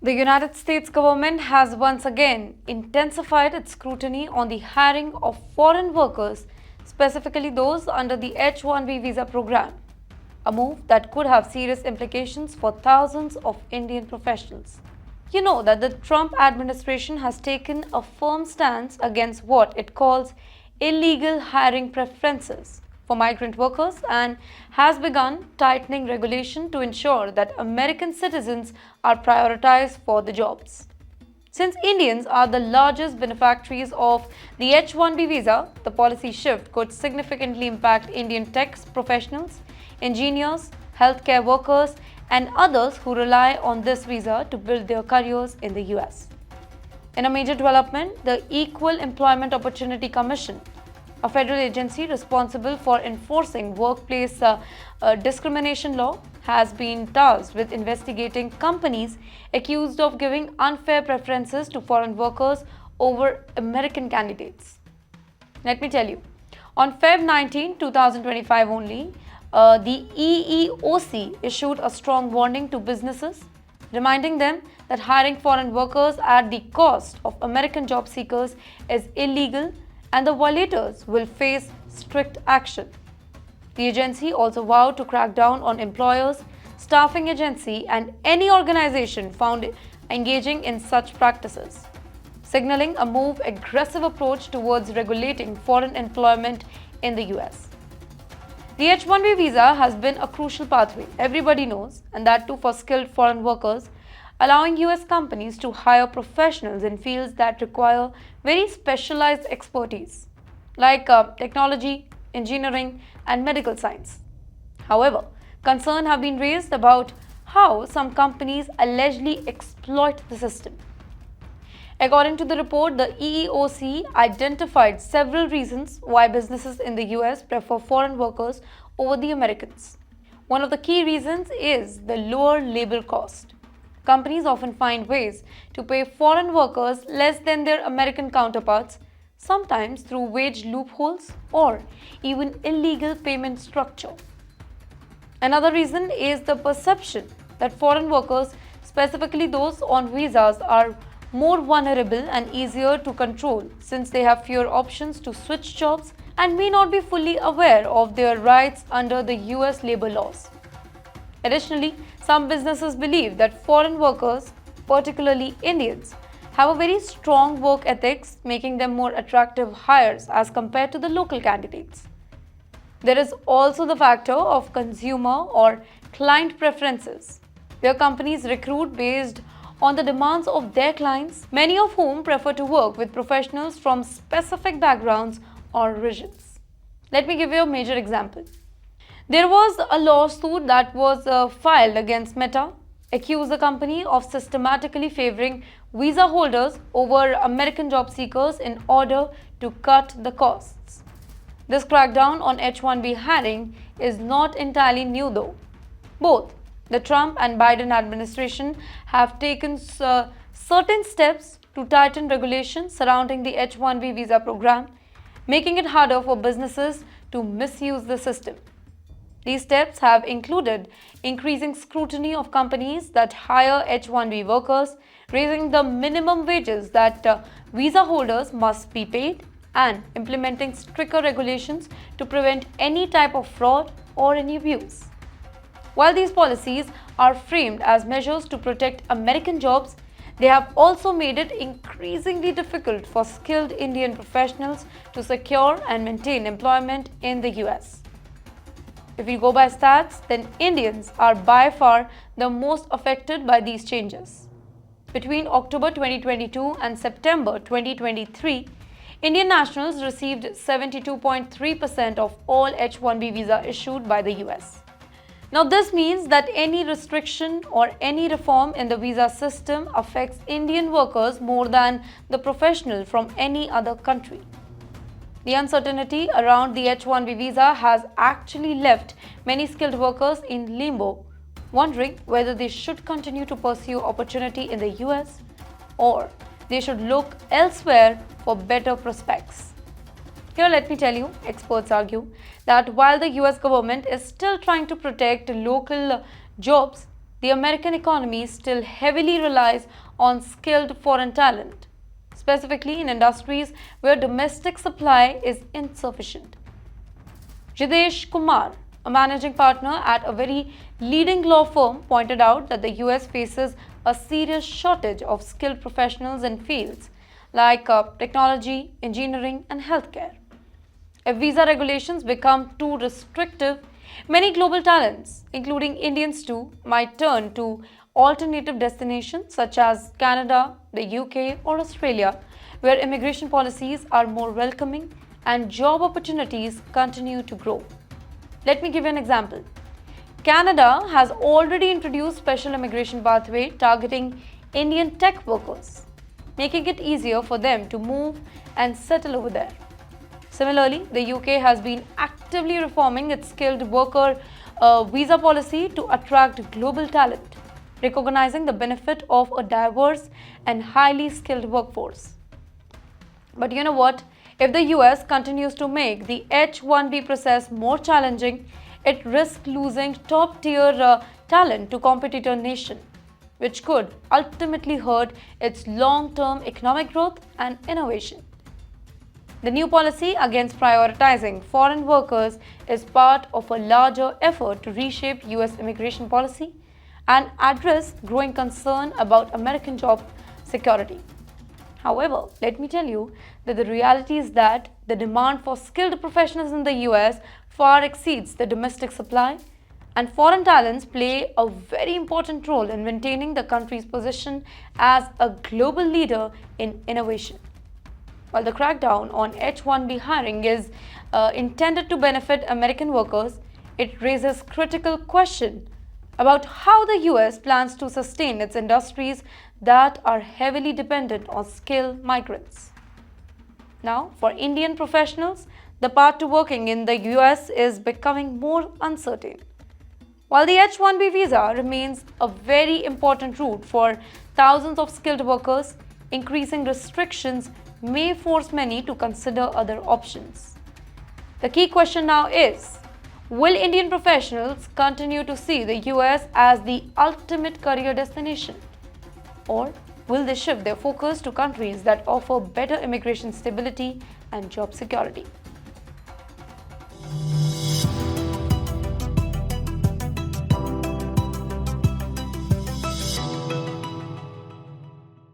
The United States government has once again intensified its scrutiny on the hiring of foreign workers, specifically those under the H-1B visa program, a move that could have serious implications for thousands of Indian professionals. You know that the Trump administration has taken a firm stance against what it calls illegal hiring preferences for migrant workers and has begun tightening regulation to ensure that American citizens are prioritized for the jobs. Since Indians are the largest beneficiaries of the H-1B visa, the policy shift could significantly impact Indian tech professionals, engineers, healthcare workers, and others who rely on this visa to build their careers in the US. In a major development, the Equal Employment Opportunity Commission, a federal agency responsible for enforcing workplace discrimination law, has been tasked with investigating companies accused of giving unfair preferences to foreign workers over American candidates. Let me tell you, on Feb 19, 2025 only, the EEOC issued a strong warning to businesses, reminding them that hiring foreign workers at the cost of American job seekers is illegal and the violators will face strict action. The agency also vowed to crack down on employers, staffing agency, and any organization found engaging in such practices, signaling a more aggressive approach towards regulating foreign employment in the US. The H-1B visa has been a crucial pathway, everybody knows, and that too for skilled foreign workers, allowing US companies to hire professionals in fields that require very specialized expertise, like technology, engineering, and medical science. However, concerns have been raised about how some companies allegedly exploit the system. According to the report, the EEOC identified several reasons why businesses in the US prefer foreign workers over the Americans. One of the key reasons is the lower labor cost. Companies often find ways to pay foreign workers less than their American counterparts, sometimes through wage loopholes or even illegal payment structure. Another reason is the perception that foreign workers, specifically those on visas, are more vulnerable and easier to control since they have fewer options to switch jobs and may not be fully aware of their rights under the US labor laws. Additionally, some businesses believe that foreign workers, particularly Indians, have a very strong work ethics, making them more attractive hires as compared to the local candidates. There is also the factor of consumer or client preferences, where companies recruit based on the demands of their clients, many of whom prefer to work with professionals from specific backgrounds or regions. Let me give you a major example. There was a lawsuit that was filed against Meta, accused the company of systematically favoring visa holders over American job seekers in order to cut the costs. This crackdown on H-1B hiring is not entirely new though. Both the Trump and Biden administration have taken certain steps to tighten regulations surrounding the H-1B visa program, making it harder for businesses to misuse the system. These steps have included increasing scrutiny of companies that hire H-1B workers, raising the minimum wages that visa holders must be paid, and implementing stricter regulations to prevent any type of fraud or any abuse. While these policies are framed as measures to protect American jobs, they have also made it increasingly difficult for skilled Indian professionals to secure and maintain employment in the US. If we go by stats, then Indians are by far the most affected by these changes. Between October 2022 and September 2023, Indian nationals received 72.3% of all H-1B visa issued by the US. Now, this means that any restriction or any reform in the visa system affects Indian workers more than the professional from any other country. The uncertainty around the H-1B visa has actually left many skilled workers in limbo, wondering whether they should continue to pursue opportunity in the US or they should look elsewhere for better prospects. Here, let me tell you, experts argue that while the US government is still trying to protect local jobs, the American economy still heavily relies on skilled foreign talent, specifically in industries where domestic supply is insufficient. Jidesh Kumar, a managing partner at a very leading law firm, pointed out that the US faces a serious shortage of skilled professionals in fields like technology, engineering, and healthcare. If visa regulations become too restrictive, many global talents, including Indians too, might turn to alternative destinations such as Canada, the UK, or Australia, where immigration policies are more welcoming and job opportunities continue to grow. Let me give you an example. Canada has already introduced special immigration pathway targeting Indian tech workers, making it easier for them to move and settle over there. Similarly, the UK has been actively reforming its skilled worker visa policy to attract global talent, recognizing the benefit of a diverse and highly skilled workforce. But you know what? If the US continues to make the H-1B process more challenging, it risks losing top-tier talent to competitor nation, which could ultimately hurt its long-term economic growth and innovation. The new policy against prioritizing foreign workers is part of a larger effort to reshape US immigration policy and address growing concern about American job security. However, let me tell you that the reality is that the demand for skilled professionals in the US far exceeds the domestic supply, and foreign talents play a very important role in maintaining the country's position as a global leader in innovation. While the crackdown on H-1B hiring is intended to benefit American workers, it raises critical questions about how the US plans to sustain its industries that are heavily dependent on skilled migrants. Now, for Indian professionals, the path to working in the US is becoming more uncertain. While the H-1B visa remains a very important route for thousands of skilled workers, increasing restrictions may force many to consider other options. The key question now is, will Indian professionals continue to see the US as the ultimate career destination? Or will they shift their focus to countries that offer better immigration stability and job security?